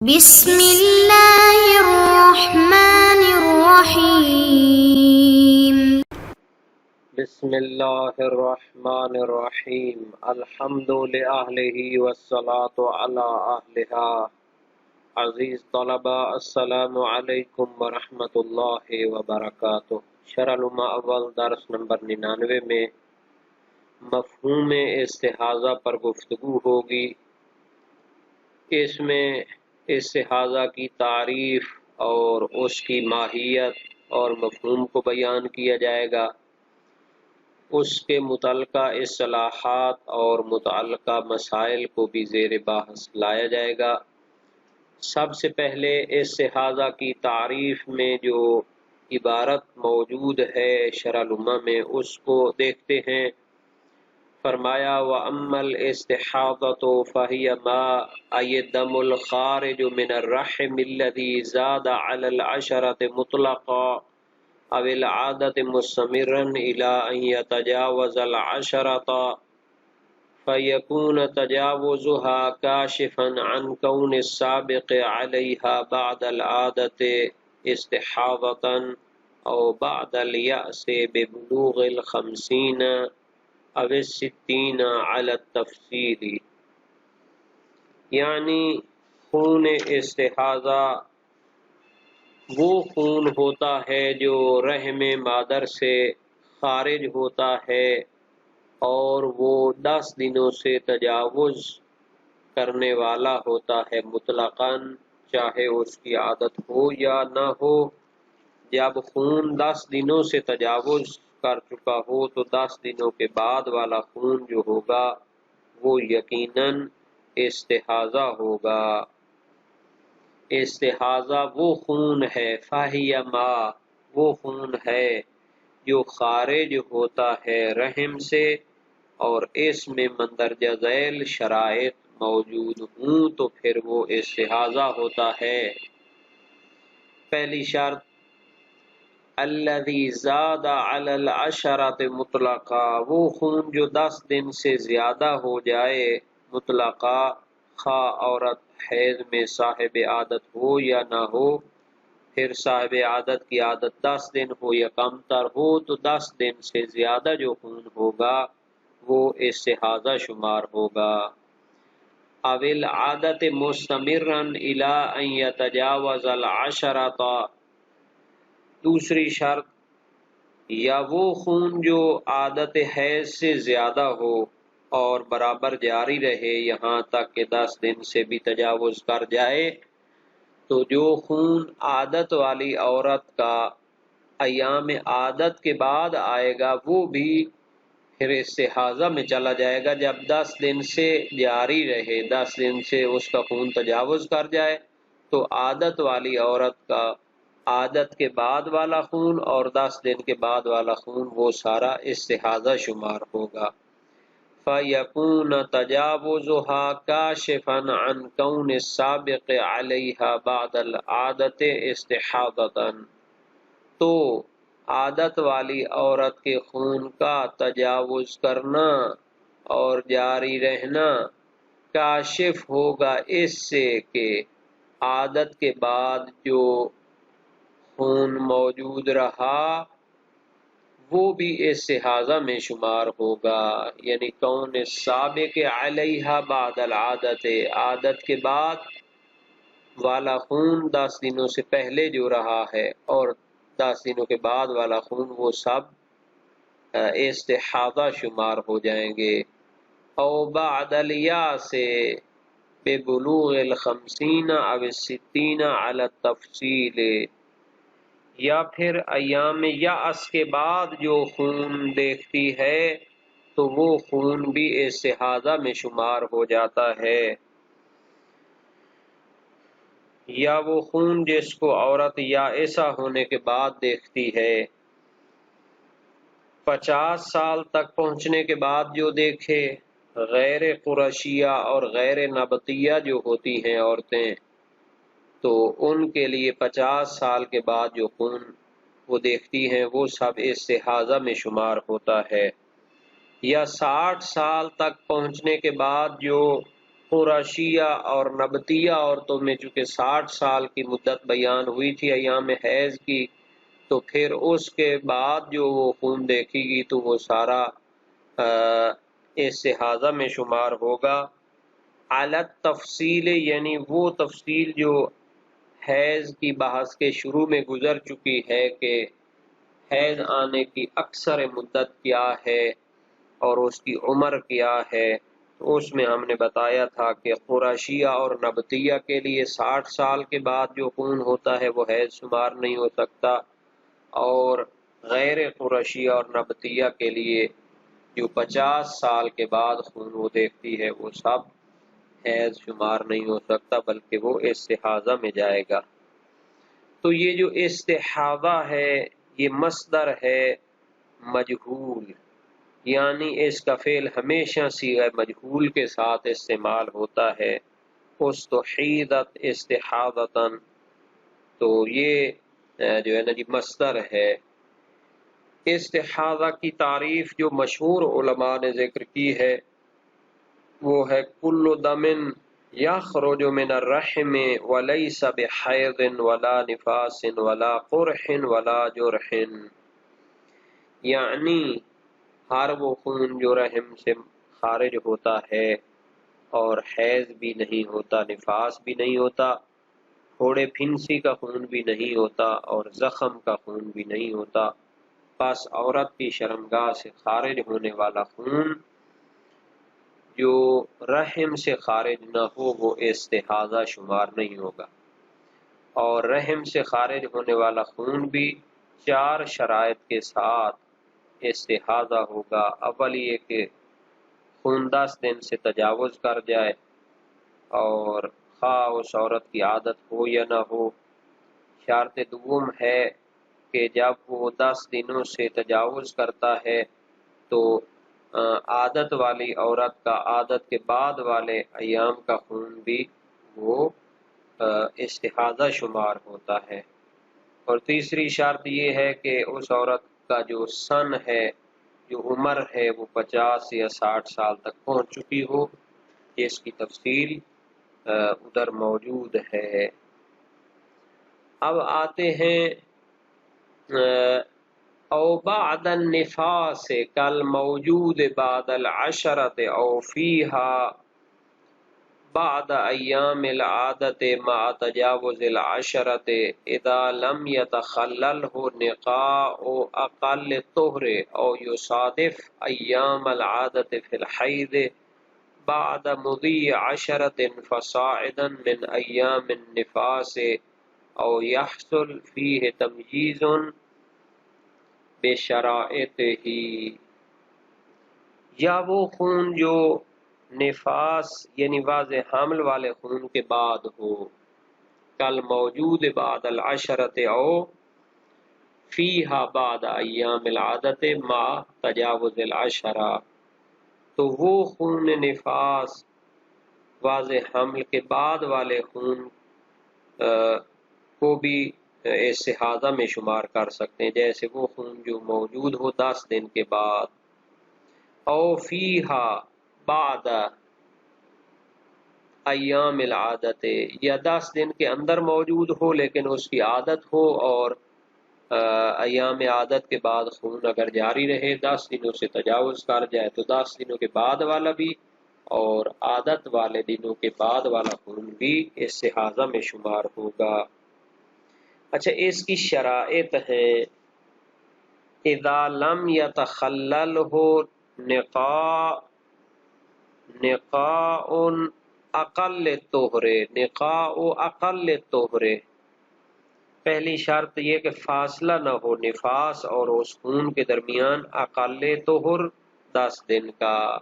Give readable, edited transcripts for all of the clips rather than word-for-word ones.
بسم اللہ الرحمن الرحیم۔ بسم اللہ الرحمن الرحیم۔ الحمد لأہلہ والصلاة علی اہلہا۔ عزیز طلبہ، السلام علیکم ورحمۃ اللہ وبرکاتہ۔ شرح العلوم اول درس نمبر 99 میں مفہوم استحاضہ پر گفتگو ہوگی۔ اس میں استحاضہ کی تعریف اور اس کی ماہیت اور مفہوم کو بیان کیا جائے گا، اس کے متعلقہ اصطلاحات اور متعلقہ مسائل کو بھی زیر بحث لایا جائے گا۔ سب سے پہلے استحاضہ کی تعریف میں جو عبارت موجود ہے شرح العلوم میں، اس کو دیکھتے ہیں۔ فرمایا وَأَمَّا الْإِسْتِحَاضَةُ فَهِيَ مَا أَيَّ الدَّمُ الْخَارِجُ مِنَ الرَّحِمِ الَّذِي زَادَ عَلَى الْعَشْرَةِ مُطْلَقًا أَوِ الْعَادَةِ مُسْتَمِرًّا إِلَىٰ أَن يَتَجَاوَزَ الْعَشْرَةَ فَيَكُونَ تَجَاوُزُهَا كَاشِفًا عَنْ كَوْنِ السَّابِقِ عَلَيْهَا بَعْدَ الْعَادَةِ اسْتِحَاضَةً أَوْ بَعْدَ الْيَأْسِ بِبُلُوغِ الْخَمْسِينَ أَوِ السِّتِّينَ عَلَى التَّفْصِيلِ، یعنی خون استحاضہ وہ خون ہوتا ہے جو رحم مادر سے خارج ہوتا ہے اور وہ 10 دنوں سے تجاوز کرنے والا ہوتا ہے مطلقاً، چاہے اس کی عادت ہو یا نہ ہو۔ جب خون 10 دنوں سے تجاوز کر چکا ہو تو 10 دنوں کے بعد والا خون جو ہوگا وہ یقیناً استحاضہ ہوگا۔ استحاضہ وہ خون ہے، فَهِيَ مَا وہ خون ہے جو خارج ہوتا ہے رحم سے اور اس میں مندرجہ ذیل شرائط موجود ہوں تو پھر وہ استحاضہ ہوتا ہے۔ پہلی شرط الذی زاد علی العشرۃ مطلقا، وہ خون جو 10 دن سے زیادہ ہو جائے مطلقا، خواہ عورت حیض میں صاحب عادت ہو یا نہ ہو۔ پھر صاحب عادت کی عادت 10 دن ہو یا کم تر ہو تو 10 دن سے زیادہ جو خون ہوگا وہ استحاضہ شمار ہوگا۔ او العادت مستمرا الی ان یتجاوز العشرۃ، دوسری شرط یا وہ خون جو عادت حیض سے زیادہ ہو اور برابر جاری رہے یہاں تک کہ 10 دن سے بھی تجاوز کر جائے، تو جو خون عادت والی عورت کا ایام عادت کے بعد آئے گا وہ بھی پھر استحاضہ میں چلا جائے گا۔ جب 10 دن سے جاری رہے، 10 دن سے اس کا خون تجاوز کر جائے تو عادت والی عورت کا عادت کے بعد والا خون اور 10 دن کے بعد والا خون وہ سارا استحاضہ شمار ہوگا۔ فَيَكُونَ تَجَاوُزُهَا كَاشِفًا عَنْ كَوْنِ السَّابِقِ عَلَيْهَا بَعْدَ الْعَادَةِ اسْتِحَاضَةً، تو عادت والی عورت کے خون کا تجاوز کرنا اور جاری رہنا کاشف ہوگا اس سے کہ عادت کے بعد جو خون موجود رہا وہ بھی استحاضہ میں شمار ہوگا، یعنی کون سابق علیہا بعد العادت، عادت کے بعد والا خون 10 دنوں سے پہلے جو رہا ہے اور 10 دنوں کے بعد والا خون وہ سب استحاضہ شمار ہو جائیں گے۔ او بعد الیاس ببلوغ الخمسین او الستین علی التفصیل، یا پھر ایام یأس کے بعد جو خون دیکھتی ہے تو وہ خون بھی استحاضہ میں شمار ہو جاتا ہے، یا وہ خون جس کو عورت یائسہ ہونے کے بعد دیکھتی ہے، 50 سال تک پہنچنے کے بعد جو دیکھے، غیر قریشیہ اور غیر نبطیہ جو ہوتی ہیں عورتیں تو ان کے لیے 50 سال کے بعد جو خون وہ دیکھتی ہیں وہ سب استحاضہ میں شمار ہوتا ہے، یا 60 سال تک پہنچنے کے بعد جو قرشیہ اور نبطیہ عورتوں میں چونکہ 60 سال کی مدت بیان ہوئی تھی ایام حیض کی، تو پھر اس کے بعد جو وہ خون دیکھے گی تو وہ سارا استحاضہ میں شمار ہوگا۔ علت تفصیل یعنی وہ تفصیل جو حیض کی بحث کے شروع میں گزر چکی ہے کہ حیض آنے کی اکثر مدت کیا ہے اور اس کی عمر کیا ہے، تو اس میں ہم نے بتایا تھا کہ قرشیہ اور نبطیہ کے لیے 60 سال کے بعد جو خون ہوتا ہے وہ حیض شمار نہیں ہو سکتا، اور غیر قرشیہ اور نبطیہ کے لیے جو 50 سال کے بعد خون وہ دیکھتی ہے وہ سب حیض شمار نہیں ہو سکتا بلکہ وہ استحاضہ میں جائے گا۔ تو یہ جو استحاضہ ہے یہ مصدر ہے مجہول، یعنی اس کا فعل ہمیشہ صیغہ مجہول کے ساتھ استعمال ہوتا ہے، استحیضت استحاضتاً، تو یہ جو ہے نا جی مصدر ہے۔ استحاضہ کی تعریف جو مشہور علماء نے ذکر کی ہے وہ ہے کل دم یخرج من الرحم ولیس بحیض ولا نفاس ولا قرح ولا جرح، یعنی ہر وہ خون جو رحم سے خارج ہوتا ہے اور حیض بھی نہیں ہوتا، نفاس بھی نہیں ہوتا، پھوڑے پھنسی کا خون بھی نہیں ہوتا اور زخم کا خون بھی نہیں ہوتا، بس عورت کی شرمگاہ سے خارج ہونے والا خون جو رحم سے خارج نہ ہو وہ استحاضہ شمار نہیں ہوگا۔ اور رحم سے خارج ہونے والا خون بھی 4 شرائط کے ساتھ استحاضہ ہوگا۔ اول یہ کہ خون 10 دن سے تجاوز کر جائے، اور خواہ اس عورت کی عادت ہو یا نہ ہو۔ شرط دوم ہے کہ جب وہ 10 دنوں سے تجاوز کرتا ہے تو عادت والی عورت کا عادت کے بعد والے ایام کا خون بھی وہ استحاضہ شمار ہوتا ہے۔ اور تیسری شرط یہ ہے کہ اس عورت کا جو سن ہے، جو عمر ہے، وہ 50 یا 60 سال تک پہنچ چکی ہو، جس کی تفصیل ادھر موجود ہے۔ اب آتے ہیں او بعد النفاس کل موجود بعد العشرت او فیہا بعد ایام العادت مع تجاوز العشرت اذا لم يتخللہ نقاء اقل طہر او یصادف ایام العادت فی الحیض بعد مضی 10 فصاعدا من ایام النفاس او یحصل فیہ تمییز بشرائط ہی، یا وہ خون جو نفاس یعنی واضح حمل والے خون کے بعد ہو، کل موجود بعد العشرت او فیہا بعد ایام العادت مع تجاوز العشرہ، تو وہ خون نفاس واضح حمل کے بعد والے خون کو بھی استحاضہ میں شمار کر سکتے ہیں، جیسے وہ خون جو موجود ہو 10 دن کے بعد، او فیہا بعد ایام العادت، یا 10 دن کے اندر موجود ہو لیکن اس کی عادت ہو، اور ایام عادت کے بعد خون اگر جاری رہے 10 دنوں سے تجاوز کر جائے تو 10 دنوں کے بعد والا بھی اور عادت والے دنوں کے بعد والا خون بھی استحاضہ میں شمار ہوگا۔ اچھا، اس کی شرائط ہیں اذا لم يتخللہ نقاء اقل طہر، نقاء اقل طہر، پہلی شرط یہ کہ فاصلہ نہ ہو نفاس اور اس خون کے درمیان اقل طہر 10 دن کا،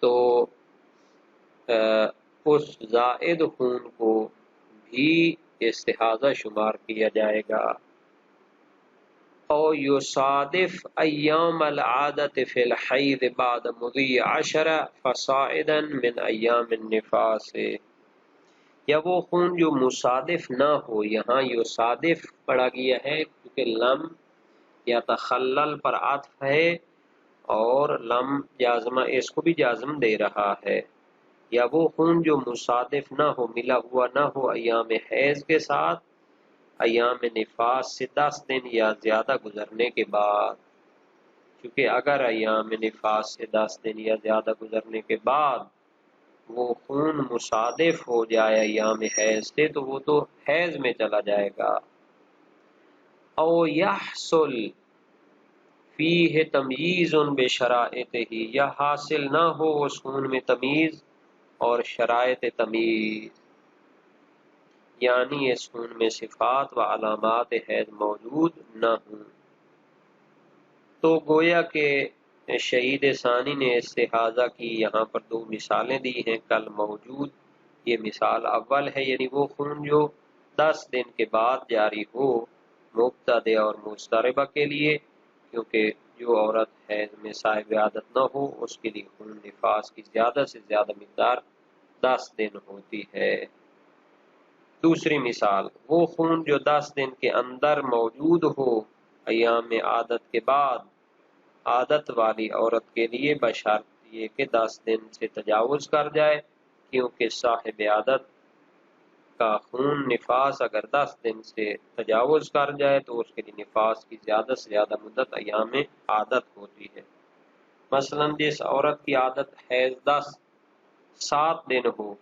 تو اس زائد خون کو بھی استحاضہ شمار کیا جائے گا۔ او یصادف ایام العادت فی الحیض بعد مضی 10 فصاعدا من ایام النفاس، یا وہ خون جو مصادف نہ ہو، یہاں یصادف پڑھا گیا ہے کیونکہ لم یا تخلل پر عطف ہے، اور لم جازمہ اس کو بھی جازم دے رہا ہے، یا وہ خون جو مصادف نہ ہو، ملا ہوا نہ ہو ایام حیض کے ساتھ ایام نفاس سے 10 دن یا زیادہ گزرنے کے بعد، کیونکہ اگر ایام نفاس سے 10 دن یا زیادہ گزرنے کے بعد وہ خون مصادف ہو جائے ایام حیض سے تو وہ تو حیض میں چلا جائے گا۔ او یحصل فیہ تمییز بشرائطہ، یا حاصل نہ ہو اس خون میں تمیز اور شرائط تمیز، یعنی اس خون میں صفات و علامات حیض موجود نہ ہوں۔ تو گویا کہ شہید ثانی نے استحاضہ کی یہاں پر 2 مثالیں دی ہیں، کل موجود یہ مثال اول ہے، یعنی وہ خون جو 10 دن کے بعد جاری ہو مبتدع اور مضطربہ کے لیے، کیونکہ جو عورت حیض میں صاحب عادت نہ ہو اس کے لیے خون نفاس کی زیادہ سے زیادہ مقدار 10 دن ہوتی ہے۔ دوسری مثال، وہ خون جو 10 دن کے اندر موجود ہو ایام عادت کے بعد عادت والی عورت کے لیے، بشرط یہ کہ 10 دن سے تجاوز کر جائے، کیونکہ صاحب عادت کا خون نفاس اگر 10 دن سے تجاوز کر جائے تو اس کے لیے نفاس کی زیادہ سے زیادہ مدت ایام عادت ہوتی ہے۔ مثلا جس عورت کی عادت حیض 7 دن ہو،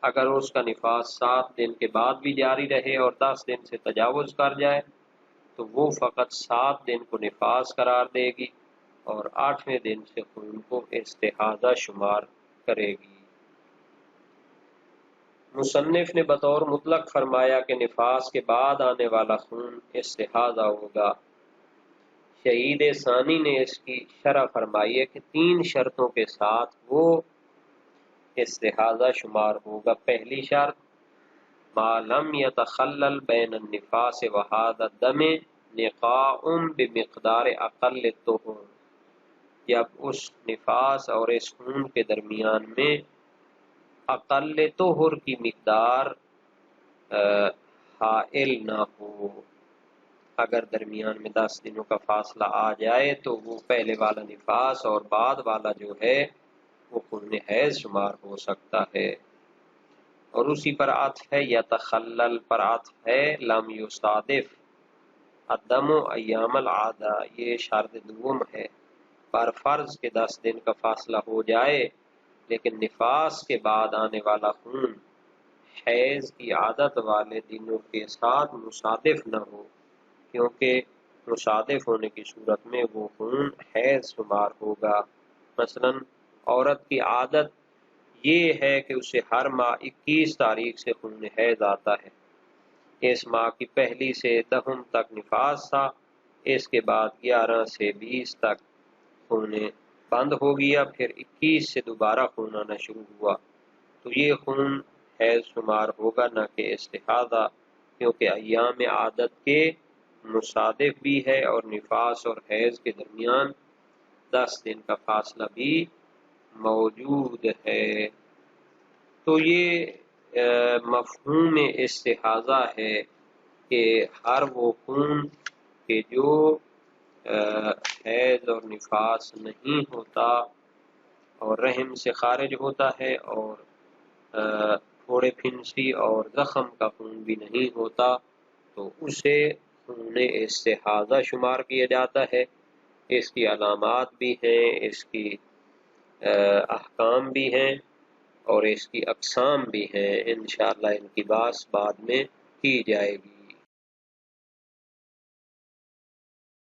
اگر اس کا نفاس 7 دن کے بعد بھی جاری رہے اور 10 دن سے تجاوز کر جائے تو وہ فقط 7 دن کو نفاس قرار دے گی اور 8ویں دن سے خون کو استحاضہ شمار کرے گی۔ مصنف نے بطور مطلق فرمایا کہ نفاس کے بعد آنے والا خون استحاضہ ہوگا۔ شہید ثانی نے اس کی شرح فرمائی ہے کہ 3 شرطوں کے ساتھ وہ استحاضہ شمار ہوگا۔ پہلی شرط، ما لم يتخلل بین النفاس وهذا الدم نقاء بمقدار اقل الطہور، جب اس نفاس اور اس خون کے درمیان میں اقل طہر کی مقدار حائل نہ ہو۔ اگر درمیان میں 10 دنوں کا فاصلہ آ جائے تو وہ پہلے والا نفاس اور بعد والا جو ہے وہ خون حیض شمار ہو سکتا ہے۔ اور اسی پر عطف ہے، یا تخلل پر عطف ہے، لم یصادف الدم ایام العادہ، یہ شرط دوم ہے، پر فرض کے 10 دن کا فاصلہ ہو جائے لیکن نفاس کے بعد آنے والا خون حیض کی عادت والے دنوں کے ساتھ مصادف نہ ہو، کیونکہ مصادف ہونے کی صورت میں وہ خون حیض شمار ہوگا۔ مثلا عورت کی عادت یہ ہے کہ اسے ہر ماہ 21 تاریخ سے خون حیض آتا ہے، اس ماہ کی پہلی سے 10 تک نفاس تھا، اس کے بعد 11 سے 20 تک خون بند ہو گیا، پھر 21 سے دوبارہ خون آنا شروع ہوا، تو یہ خون حیض شمار ہوگا نہ کہ استحاضہ، کیونکہ ایام عادت کے مصادف بھی ہے اور نفاس اور حیض کے درمیان 10 دن کا فاصلہ بھی موجود ہے۔ تو یہ مفہوم استحاضہ ہے کہ ہر وہ خون کہ جو حیض اور نفاس نہیں ہوتا اور رحم سے خارج ہوتا ہے، اور پھوڑے پھنسی اور زخم کا خون بھی نہیں ہوتا، تو اسے خون استحاضہ شمار کیا جاتا ہے۔ اس کی علامات بھی ہیں، اس کی احکام بھی ہیں اور اس کی اقسام بھی ہیں، انشاءاللہ ان کی بحث بعد میں کی جائے گی۔